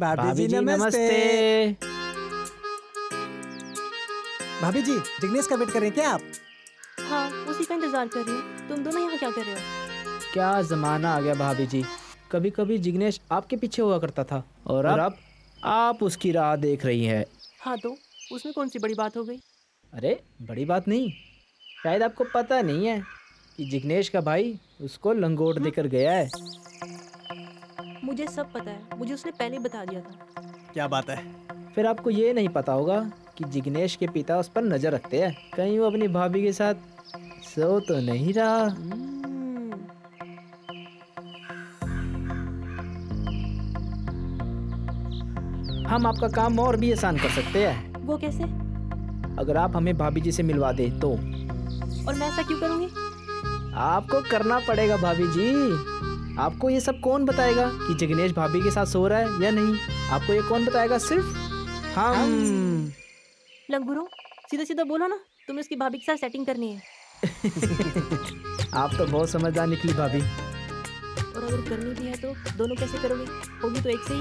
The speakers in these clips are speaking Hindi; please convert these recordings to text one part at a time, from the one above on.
भाभी जी नमस्ते। भाभी जी जिग्नेश का वेट कर रहे हैं क्या आप? हाँ, उसी का इंतजार कर रही हूँ। तुम दोनों यहाँ क्या कर रहे हो? क्या जमाना आ गया भाभी जी। कभी कभी जिग्नेश आपके पीछे हुआ करता था और अब आप उसकी राह देख रही हैं। हाँ तो उसमें कौन सी बड़ी बात हो गई? अरे बड़ी बात नहीं, शायद आपको पता नहीं है कि जिग्नेश का भाई उसको लंगोट देकर गया है। मुझे सब पता है, मुझे उसने पहले ही बता दिया था। क्या बात है? फिर आपको ये नहीं पता होगा कि जिग्नेश के पिता उस पर नजर रखते हैं, कहीं वो अपनी भाभी के साथ सो तो नहीं रहा। हम आपका काम और भी आसान कर सकते हैं। वो कैसे? अगर आप हमें भाभी जी से मिलवा दे तो। और मैं ऐसा क्यों करूँगी? आपको करना पड़ेगा भाभी जी। आपको ये सब कौन बताएगा कि जिग्नेश भाभी के साथ सो रहा है या नहीं? आपको ये कौन बताएगा? सिर्फ हम। लंगूरो, सीधा सीधा बोलो ना, तुम्हें उसकी भाभी के साथ सेटिंग करनी है। आप तो बहुत समझदार निकली भाभी। और अगर करनी भी है तो दोनों कैसे करोगे? होगी तो एक से ही।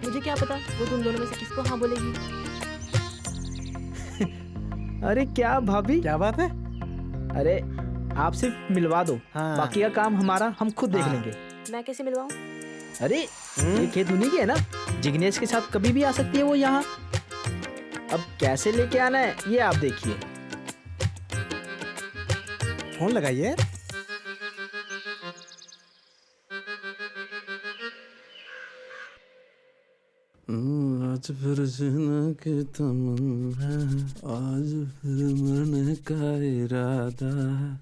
मुझे क्या पता वो तुम दोनों में से किसको हाँ बोलेगी। अरे क्या भाभी, क्या बात है? अरे आप सिर्फ मिलवा दो, हाँ। बाकी का काम हमारा, हम खुद देख हाँ। लेंगे। मैं कैसे मिलवाऊँ? अरे ये खेत उन्हीं की है ना, जिग्नेश के साथ कभी भी आ सकती है वो यहाँ। अब कैसे लेके आना है ये आप देखिए। फोन लगाइए। आज फिर जीने की तमन्ना है, आज फिर मरने का इरादा है।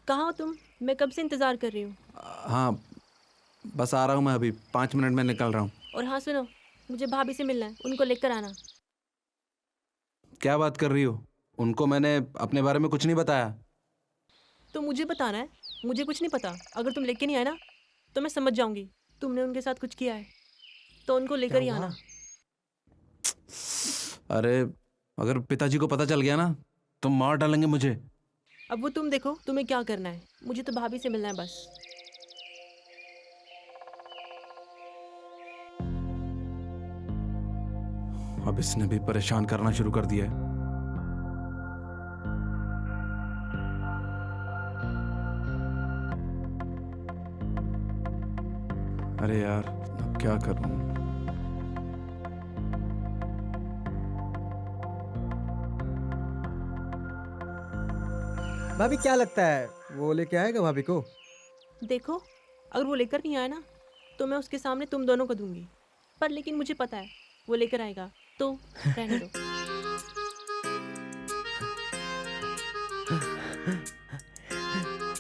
कहाँ हो तुम? मैं कब से इंतजार कर रही हूँ। हाँ बस आ रहा हूँ मैं, अभी 5 मिनट में निकल रहा हूँ। और हाँ सुनो, मुझे भाभी से मिलना है, उनको लेकर आना। क्या बात कर रही हो? उनको मैंने अपने बारे में कुछ नहीं बताया। तो मुझे बताना है, मुझे कुछ नहीं पता। अगर तुम लेके नहीं आए ना तो मैं समझ जाऊंगी तुमने उनके साथ कुछ किया है, तो उनको लेकर ही आना। अरे अगर पिताजी को पता चल गया ना तो मार डालेंगे मुझे। अब वो तुम देखो तुम्हें क्या करना है, मुझे तो भाभी से मिलना है बस। अब इसने भी परेशान करना शुरू कर दिया है। अरे यार अब क्या करूं? भाभी क्या लगता है वो लेके आएगा भाभी को? देखो अगर वो लेकर नहीं आया ना तो मैं उसके सामने तुम दोनों को दूंगी। पर लेकिन मुझे पता है वो लेकर आएगा, तो रहने दो।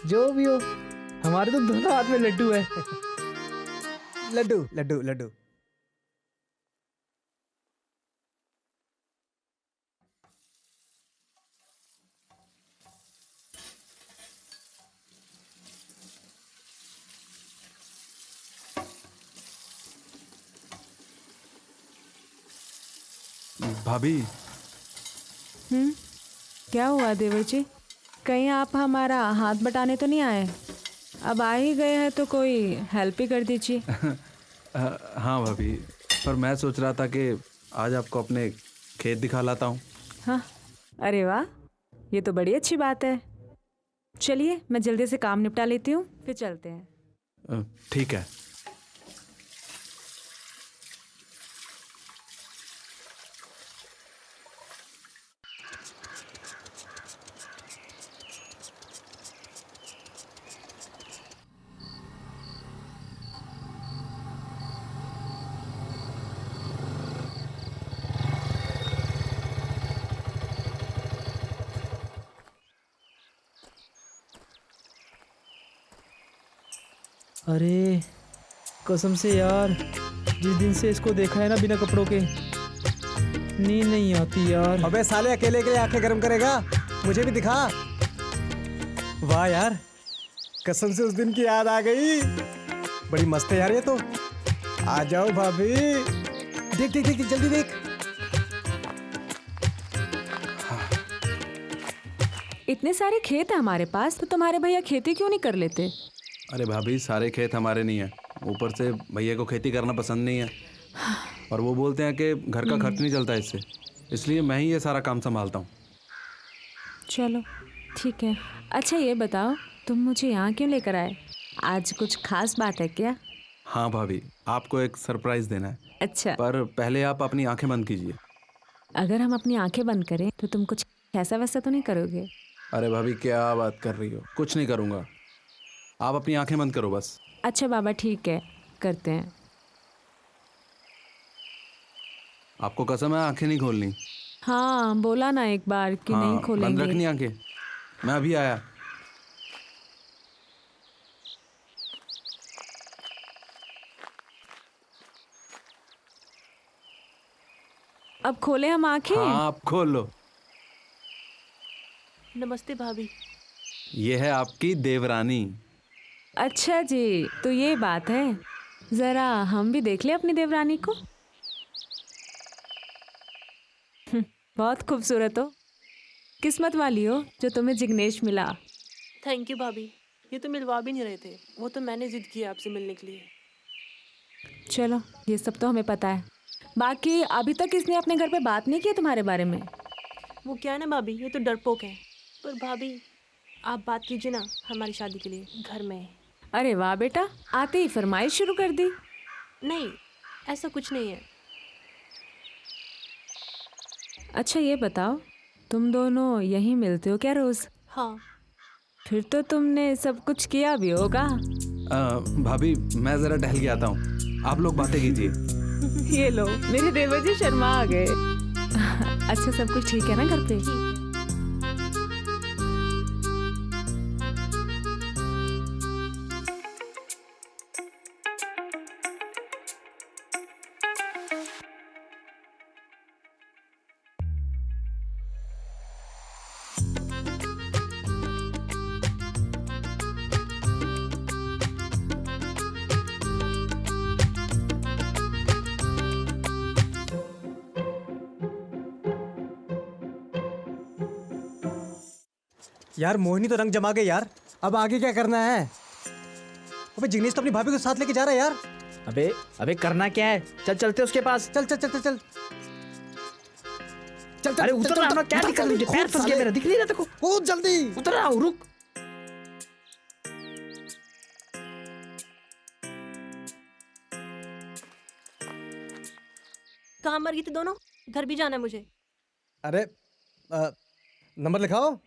जो भी हो, हमारे तो दोनों हाथ में लड्डू है। लड्डू लड्डू लड्डू। भाभी क्या हुआ देवर जी? कहीं आप हमारा हाथ बटाने तो नहीं आए? अब आ ही गए हैं तो कोई हेल्प ही कर दीजिए। हाँ भाभी, पर मैं सोच रहा था कि आज आपको अपने खेत दिखा लाता हूँ। हाँ, अरे वाह, ये तो बड़ी अच्छी बात है। चलिए मैं जल्दी से काम निपटा लेती हूँ, फिर चलते हैं। ठीक है। अरे कसम से यार, जिस दिन से इसको देखा है ना बिना कपड़ों के, नींद नहीं आती यार। अबे साले अकेले के लिए आंखें गरम करेगा? मुझे भी दिखा। वाह यार, कसम से उस दिन की याद आ गई। बड़ी मस्त है यार ये तो। आ जाओ भाभी, देख देख देख जल्दी देख। इतने सारे खेत है हमारे पास, तो तुम्हारे भैया खेती क्यों नहीं कर लेते? अरे भाभी, सारे खेत हमारे नहीं है, ऊपर से भैया को खेती करना पसंद नहीं है, और वो बोलते हैं कि घर का खर्च नहीं चलता इससे, इसलिए मैं ही ये सारा काम संभालता हूँ। चलो ठीक है। अच्छा ये बताओ, तुम मुझे यहाँ क्यों लेकर आए? आज कुछ खास बात है क्या? हाँ भाभी, आपको एक सरप्राइज देना है, अच्छा, पर पहले आप अपनी आंखें बंद कीजिए। अगर हम अपनी आंखें बंद करें तो तुम कुछ ऐसा वैसा तो नहीं करोगे? अरे भाभी, क्या बात कर रही हो, कुछ नहीं करूँगा, आप अपनी आंखें बंद करो बस। अच्छा बाबा ठीक है, करते हैं। आपको कसम है आंखें नहीं खोलनी? हाँ बोला ना एक बार कि नहीं हाँ, बंद खोलेंगे। रखनी आंखें, मैं अभी आया। अब खोले हम आंखें? हाँ, आप खोल लो। नमस्ते भाभी। ये है आपकी देवरानी। अच्छा जी, तो ये बात है। जरा हम भी देख ले अपनी देवरानी को। बहुत खूबसूरत हो, किस्मत वाली हो जो तुम्हें जिग्नेश मिला। थैंक यू भाभी, ये तो मिलवा भी नहीं रहे थे, वो तो मैंने जिद किया आपसे मिलने के लिए। चलो ये सब तो हमें पता है, बाकी अभी तक इसने अपने घर पे बात नहीं की तुम्हारे बारे में? वो क्या है ना भाभी, ये तो डरपोक है। पर भाभी आप बात कीजिए ना हमारी शादी के लिए घर में। अरे वाह बेटा, आते ही फरमाइश शुरू कर दी। नहीं, ऐसा कुछ नहीं है। अच्छा ये बताओ, तुम दोनों यहीं मिलते हो क्या रोज? हाँ। फिर तो तुमने सब कुछ किया भी होगा। भाभी, मैं ज़रा टहल के आता हूँ, आप लोग बातें कीजिए। ये लो, मेरे देवर जी शर्मा आ गए। अच्छा सब कुछ ठीक है ना घर पे? यार मोहिनी तो रंग जमा गई यार, अब आगे क्या करना है? अबे जिग्नेश तो अपनी भाभी को साथ लेके जा रहा है यार। अबे अबे करना क्या है? चल चलते उसके पास। चल चल चल चल चल चल चल अरे उतर ना, क्या दिक्कत है तुझे? पैर फंस गया मेरा, दिख नहीं रहा तेरे को? कूद जल्दी। उतर रहा हूँ, रुक। कहाँ मर गई थी दोनों? घर भी जाना है मुझे। अरे नंबर लिखाओ।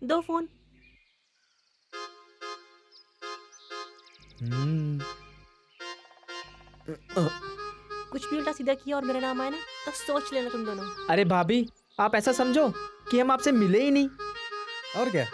दो फोन। कुछ भी उल्टा सीधा किया और मेरा नाम आया ना तो सोच लेना तुम दोनों। अरे भाभी, आप ऐसा समझो कि हम आपसे मिले ही नहीं। और क्या?